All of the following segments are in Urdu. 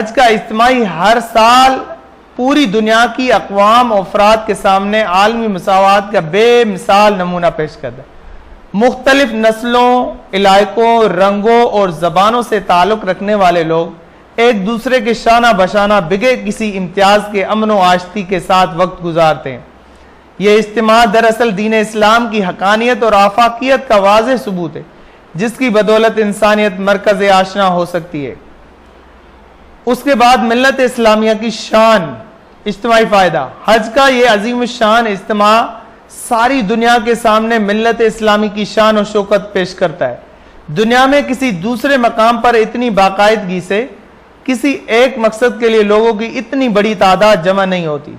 حج کا اجتماعی ہر سال پوری دنیا کی اقوام و افراد کے سامنے عالمی مساوات کا بے مثال نمونہ پیش کرتا ہے۔ مختلف نسلوں، علاقوں، رنگوں اور زبانوں سے تعلق رکھنے والے لوگ ایک دوسرے کے شانہ بشانہ بغیر کسی امتیاز کے امن و آشتی کے ساتھ وقت گزارتے ہیں۔ یہ اجتماع دراصل دین اسلام کی حقانیت اور آفاقیت کا واضح ثبوت ہے، جس کی بدولت انسانیت مرکز آشنا ہو سکتی ہے۔ اس کے بعد ملت اسلامیہ کی شان، اجتماعی فائدہ۔ حج کا یہ عظیم الشان اجتماع ساری دنیا کے سامنے ملت اسلامی کی شان و شوکت پیش کرتا ہے۔ دنیا میں کسی دوسرے مقام پر اتنی باقاعدگی سے کسی ایک مقصد کے لیے لوگوں کی اتنی بڑی تعداد جمع نہیں ہوتی۔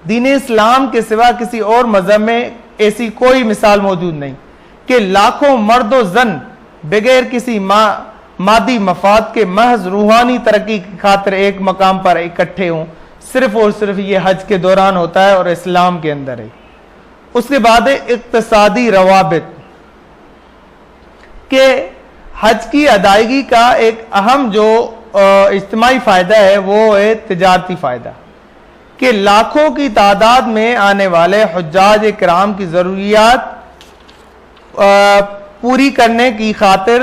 دین اسلام کے سوا کسی اور مذہب میں ایسی کوئی مثال موجود نہیں کہ لاکھوں مرد و زن بغیر کسی مادی مفاد کے محض روحانی ترقی کی خاطر ایک مقام پر اکٹھے ہوں۔ صرف اور صرف یہ حج کے دوران ہوتا ہے اور اسلام کے اندر ہے۔ اس کے بعد اقتصادی روابط کہ حج کی ادائیگی کا ایک اہم جو اجتماعی فائدہ ہے وہ ہے تجارتی فائدہ، کہ لاکھوں کی تعداد میں آنے والے حجاج کرام کی ضروریات پوری کرنے کی خاطر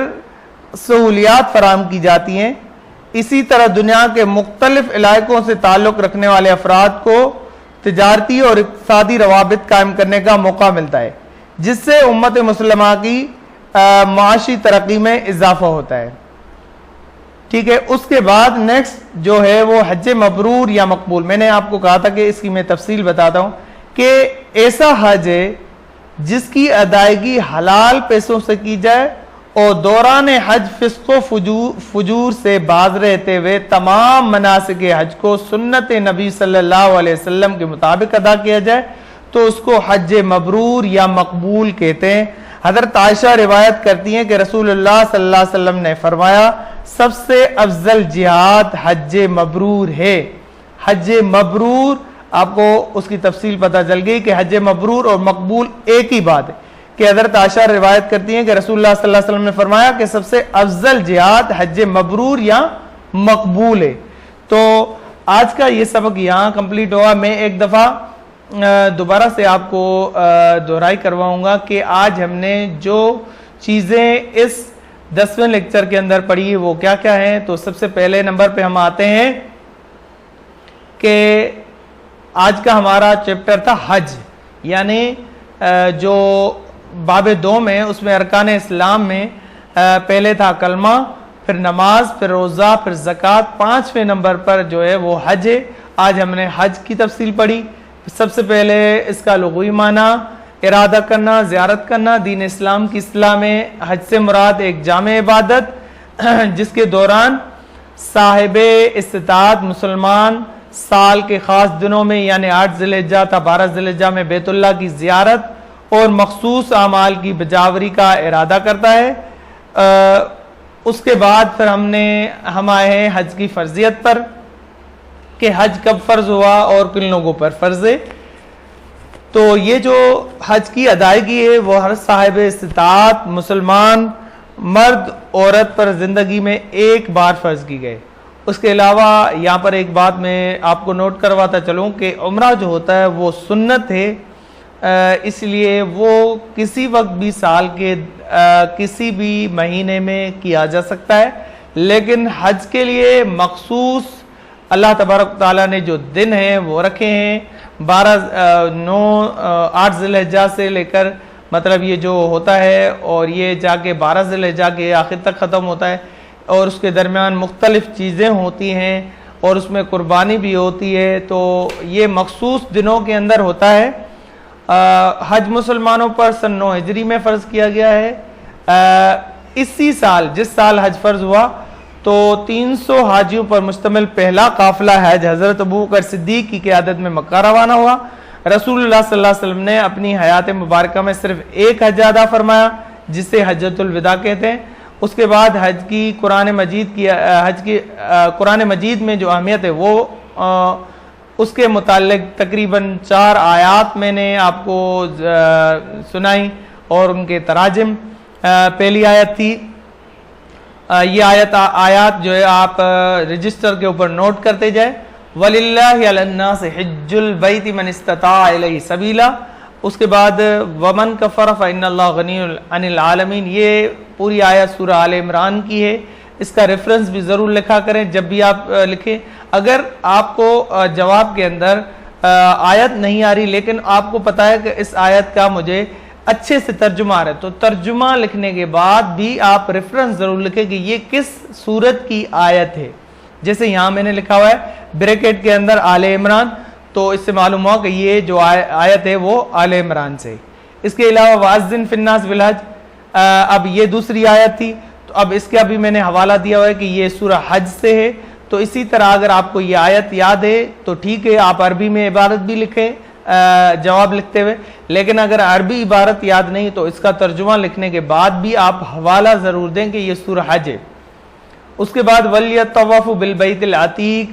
سہولیات فراہم کی جاتی ہیں۔ اسی طرح دنیا کے مختلف علاقوں سے تعلق رکھنے والے افراد کو تجارتی اور اقتصادی روابط قائم کرنے کا موقع ملتا ہے، جس سے امت مسلمہ کی معاشی ترقی میں اضافہ ہوتا ہے۔ ٹھیک ہے، اس کے بعد نیکسٹ جو ہے وہ حج مبرور یا مقبول۔ میں نے آپ کو کہا تھا کہ اس کی میں تفصیل بتاتا ہوں کہ ایسا حج ہے جس کی ادائیگی حلال پیسوں سے کی جائے اور دوران حج فسق و فجور سے باز رہتے ہوئے تمام مناسک حج کو سنت نبی صلی اللہ علیہ وسلم کے مطابق ادا کیا جائے تو اس کو حج مبرور یا مقبول کہتے ہیں۔ حضرت عائشہ روایت کرتی ہیں کہ رسول اللہ صلی اللہ علیہ وسلم نے فرمایا، سب سے افضل جہاد حج مبرور ہے۔ حج مبرور، آپ کو اس کی تفصیل پتہ چل گئی کہ حج مبرور اور مقبول ایک ہی بات ہے، کہ حضرت عائشہ روایت کرتی ہیں کہ رسول اللہ صلی اللہ علیہ وسلم نے فرمایا کہ سب سے افضل جہاد حج مبرور یا مقبول ہے۔ تو آج کا یہ سبق یہاں کمپلیٹ ہوا۔ میں ایک دفعہ دوبارہ سے آپ کو دہرائی کرواؤں گا کہ آج ہم نے جو چیزیں اس 10ویں لیکچر کے اندر پڑھی وہ کیا کیا ہیں۔ تو سب سے پہلے نمبر پہ ہم آتے ہیں کہ آج کا ہمارا چیپٹر تھا حج، یعنی جو باب 2 میں اس میں ارکان اسلام میں پہلے تھا کلمہ، پھر نماز، پھر روزہ، پھر زکوٰۃ، 5ویں نمبر پر جو ہے وہ حج ہے۔ آج ہم نے حج کی تفصیل پڑھی۔ سب سے پہلے اس کا لغوی معنی، ارادہ کرنا، زیارت کرنا۔ دین اسلام کی اصطلاح میں حج سے مراد ایک جامع عبادت جس کے دوران صاحب استطاعت مسلمان سال کے خاص دنوں میں یعنی 8 ذی الحجہ تا 12 ذی الحجہ میں بیت اللہ کی زیارت اور مخصوص اعمال کی بجاوری کا ارادہ کرتا ہے۔ اس کے بعد پھر ہم آئے ہیں حج کی فرضیت پر کہ حج کب فرض ہوا اور کن لوگوں پر فرض ہے۔ تو یہ جو حج کی ادائیگی ہے وہ ہر صاحب استطاعت مسلمان مرد عورت پر زندگی میں ایک بار فرض کی گئے۔ اس کے علاوہ یہاں پر ایک بات میں آپ کو نوٹ کرواتا چلوں کہ عمرہ جو ہوتا ہے وہ سنت ہے، اس لیے وہ کسی وقت بھی سال کے کسی بھی مہینے میں کیا جا سکتا ہے، لیکن حج کے لیے مخصوص اللہ تبارک تعالیٰ نے جو دن ہیں وہ رکھے ہیں 8 ذی الحجہ سے لے کر مطلب یہ جو ہوتا ہے اور یہ جا کے 12 ذی الحجہ کے آخر تک ختم ہوتا ہے، اور اس کے درمیان مختلف چیزیں ہوتی ہیں اور اس میں قربانی بھی ہوتی ہے۔ تو یہ مخصوص دنوں کے اندر ہوتا ہے۔ حج مسلمانوں پر سن 9 ہجری میں فرض کیا گیا ہے۔ اسی سال جس سال حج فرض ہوا تو 300 حاجیوں پر مشتمل پہلا قافلہ حج حضرت ابوبکر صدیق کی قیادت میں مکہ روانہ ہوا۔ رسول اللہ صلی اللہ علیہ وسلم نے اپنی حیات مبارکہ میں صرف ایک حج ادا فرمایا جسے حجۃ الوداع کہتے ہیں۔ اس کے بعد حج کی قرآن مجید میں جو اہمیت ہے وہ اس کے متعلق تقریباً 4 آیات میں نے آپ کو سنائی اور ان کے تراجم۔ پہلی آیت تھی یہ آیات جو ہے آپ رجسٹر کے اوپر نوٹ کرتے جائیں. وَلِلَّهِ عَلَى النَّاسِ حِجُّ الْبَيْتِ مَنِ اسْتَطَاعَ إِلَيْهِ سَبِيلًا. اس کے بعد وَمَنْ كَفَرَ فَإِنَّ اللَّهَ غَنِيٌّ عَنِ الْعَالَمِينَ. یہ پوری آیت سورہ آل عمران کی ہے. اس کا ریفرنس بھی ضرور لکھا کریں جب بھی آپ لکھیں. اگر آپ کو جواب کے اندر آیت نہیں آ رہی لیکن آپ کو پتا ہے کہ اس آیت کا مجھے اچھے سے ترجمہ آ رہا ہے تو ترجمہ لکھنے کے بعد بھی آپ ریفرنس ضرور لکھیں کہ یہ کس سورت کی آیت ہے. جیسے یہاں میں نے لکھا ہوا ہے بریکٹ کے اندر آل عمران, تو اس سے معلوم ہوا کہ یہ جو آیت ہے وہ آل عمران سے. اس کے علاوہ وَأَذِّن فِي النَّاسِ بِالْحَجِّ, اب یہ دوسری آیت تھی, تو اب اس کا بھی میں نے حوالہ دیا ہوا ہے کہ یہ سورہ حج سے ہے. تو اسی طرح اگر آپ کو یہ آیت یاد ہے تو ٹھیک ہے, آپ عربی میں عبارت بھی لکھیں جواب لکھتے ہوئے, لیکن اگر عربی عبارت یاد نہیں تو اس کا ترجمہ لکھنے کے بعد بھی آپ حوالہ ضرور دیں کہ یہ سورہ حج ہے. اس کے بعد وَلْيَطَّوَّفُوا بِالْبَيْتِ الْعَتِيقِ,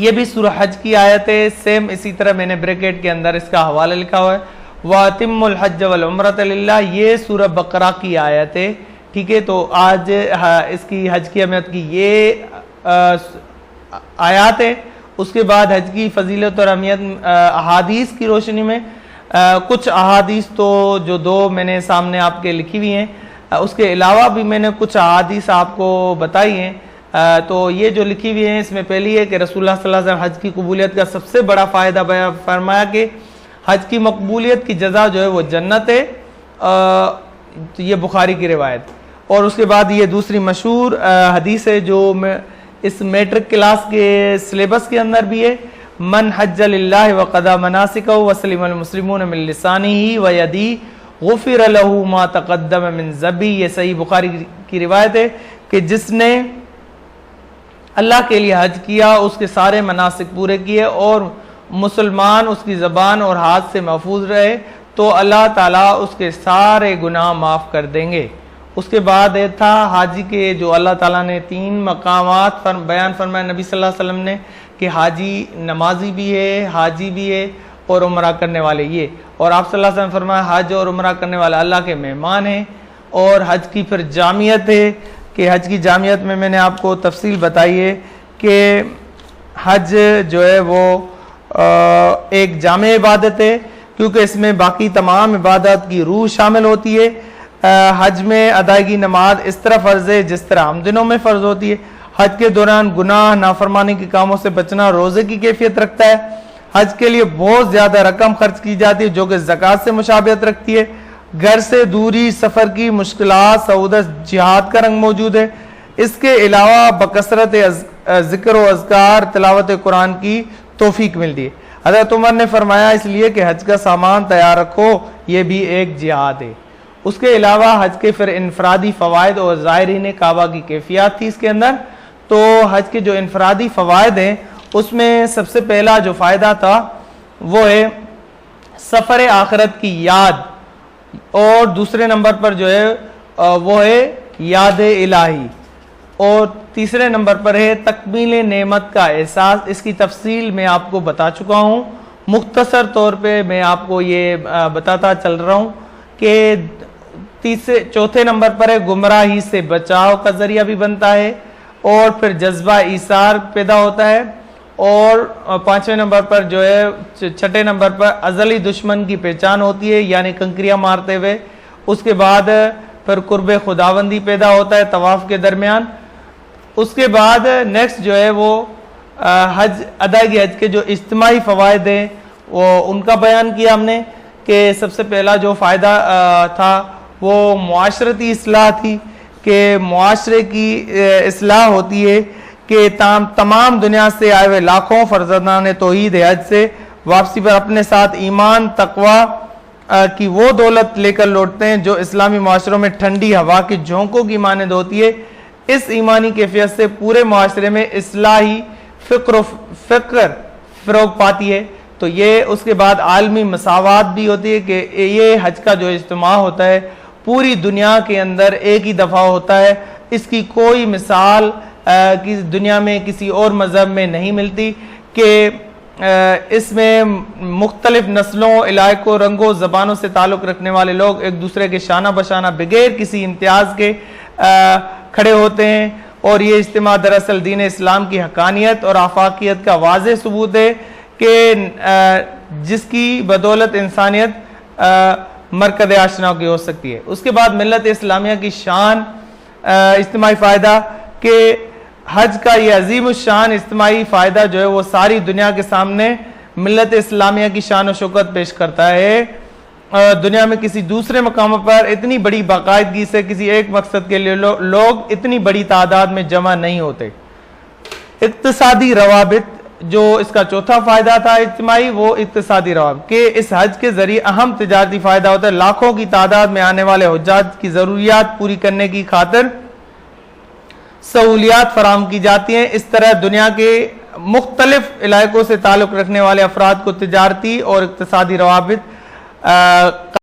یہ بھی سورہ حج کی آیت ہے. سیم اسی طرح میں نے بریکٹ کے اندر اس کا حوالہ لکھا ہوا ہے. وَأَتِمُّوا الْحَجَّ وَالْعُمْرَةَ لِلَّهِ, یہ سورہ بقرہ کی آیت ہے. ٹھیک ہے, تو آج اس کی حج کی اہمیت کی یہ آیات ہے. اس کے بعد حج کی فضیلت اور اہمیت احادیث کی روشنی میں کچھ احادیث تو جو دو میں نے سامنے آپ کے لکھی ہوئی ہیں, اس کے علاوہ بھی میں نے کچھ احادیث آپ کو بتائی ہیں. تو یہ جو لکھی ہوئی ہیں اس میں پہلی ہے کہ رسول اللہ صلی اللہ علیہ وسلم حج کی قبولیت کا سب سے بڑا فائدہ بیان فرمایا کہ حج کی مقبولیت کی جزا جو ہے وہ جنت ہے. یہ بخاری کی روایت. اور اس کے بعد یہ دوسری مشہور حدیث ہے جو اس میٹرک کلاس کے سلیبس کے اندر بھی ہے, من حج للہ وقضى مناسکہ وسلم المسلمون من لسانہ ویدیہ غفر له ما تقدم من ذنبہ. یہ صحیح بخاری کی روایت ہے کہ جس نے اللہ کے لیے حج کیا, اس کے سارے مناسک پورے کیے اور مسلمان اس کی زبان اور ہاتھ سے محفوظ رہے تو اللہ تعالیٰ اس کے سارے گناہ معاف کر دیں گے. اس کے بعد یہ تھا حاجی کے جو اللہ تعالیٰ نے 3 مقامات بیان فرمائے نبی صلی اللہ علیہ وسلم نے کہ حاجی نمازی بھی ہے, حاجی بھی ہے اور عمرہ کرنے والے یہ. اور آپ صلی اللہ علیہ وسلم فرمایا حج اور عمرہ کرنے والے اللہ کے مہمان ہیں. اور حج کی پھر جامعیت ہے کہ حج کی جامعیت میں نے آپ کو تفصیل بتائی ہے کہ حج جو ہے وہ ایک جامع عبادت ہے کیونکہ اس میں باقی تمام عبادت کی روح شامل ہوتی ہے. حج میں ادائیگی نماز اس طرح فرض ہے جس طرح عام دنوں میں فرض ہوتی ہے. حج کے دوران گناہ نافرمانی کے کاموں سے بچنا روزے کی کیفیت رکھتا ہے. حج کے لیے بہت زیادہ رقم خرچ کی جاتی ہے جو کہ زکوٰۃ سے مشابہت رکھتی ہے. گھر سے دوری, سفر کی مشکلات, سعودت, جہاد کا رنگ موجود ہے. اس کے علاوہ بکثرت ذکر و اذکار, تلاوت قرآن کی توفیق ملتی ہے. حضرت عمر نے فرمایا اس لیے کہ حج کا سامان تیار رکھو, یہ بھی ایک جہاد ہے. اس کے علاوہ حج کے پھر انفرادی فوائد اور زائرین کعبہ کی کیفیات تھی اس کے اندر. تو حج کے جو انفرادی فوائد ہیں اس میں سب سے پہلا جو فائدہ تھا وہ ہے سفر آخرت کی یاد, اور دوسرے نمبر پر جو ہے وہ ہے یاد الہی, اور تیسرے نمبر پر ہے تکمیل نعمت کا احساس. اس کی تفصیل میں آپ کو بتا چکا ہوں, مختصر طور پہ میں آپ کو یہ بتاتا چل رہا ہوں کہ چوتھے نمبر پر ہے گمراہی سے بچاؤ کا ذریعہ بھی بنتا ہے, اور پھر جذبہ ایثار پیدا ہوتا ہے, اور 5ویں نمبر پر جو ہے 6 نمبر پر ازلی دشمن کی پہچان ہوتی ہے یعنی کنکریاں مارتے ہوئے. اس کے بعد پھر قرب خداوندی پیدا ہوتا ہے طواف کے درمیان. اس کے بعد نیکسٹ جو ہے وہ حج ادائیگی حج کے جو اجتماعی فوائد ہیں وہ ان کا بیان کیا ہم نے کہ سب سے پہلا جو فائدہ تھا وہ معاشرتی اصلاح تھی کہ معاشرے کی اصلاح ہوتی ہے کہ تمام دنیا سے آئے ہوئے لاکھوں فرزندان توحید حج سے واپسی پر اپنے ساتھ ایمان تقوی کی وہ دولت لے کر لوٹتے ہیں جو اسلامی معاشروں میں ٹھنڈی ہوا کی جھونکوں کی مانند ہوتی ہے. اس ایمانی کیفیت سے پورے معاشرے میں اصلاحی فکر فروغ پاتی ہے. تو یہ اس کے بعد عالمی مساوات بھی ہوتی ہے کہ یہ حج کا جو اجتماع ہوتا ہے پوری دنیا کے اندر ایک ہی دفعہ ہوتا ہے. اس کی کوئی مثال دنیا میں کسی اور مذہب میں نہیں ملتی کہ اس میں مختلف نسلوں, علاقوں, رنگوں, زبانوں سے تعلق رکھنے والے لوگ ایک دوسرے کے شانہ بشانہ بغیر کسی امتیاز کے کھڑے ہوتے ہیں، اور یہ اجتماع دراصل دین اسلام کی حقانیت اور آفاقیت کا واضح ثبوت ہے کہ جس کی بدولت انسانیت مرکز آشنا کی ہو سکتی ہے۔ اس کے بعد ملت اسلامیہ کی شان، اجتماعی فائدہ، کہ حج کا یہ عظیم الشان اجتماعی فائدہ جو ہے وہ ساری دنیا کے سامنے ملت اسلامیہ کی شان و شوکت پیش کرتا ہے۔ دنیا میں کسی دوسرے مقام پر اتنی بڑی باقاعدگی سے کسی ایک مقصد کے لیے لوگ اتنی بڑی تعداد میں جمع نہیں ہوتے۔ اقتصادی روابط، جو اس کا چوتھا فائدہ تھا اجتماعی، وہ اقتصادی روابط، کہ اس حج کے ذریعے اہم تجارتی فائدہ ہوتا ہے۔ لاکھوں کی تعداد میں آنے والے حجاج کی ضروریات پوری کرنے کی خاطر سہولیات فراہم کی جاتی ہیں۔ اس طرح دنیا کے مختلف علاقوں سے تعلق رکھنے والے افراد کو تجارتی اور اقتصادی روابط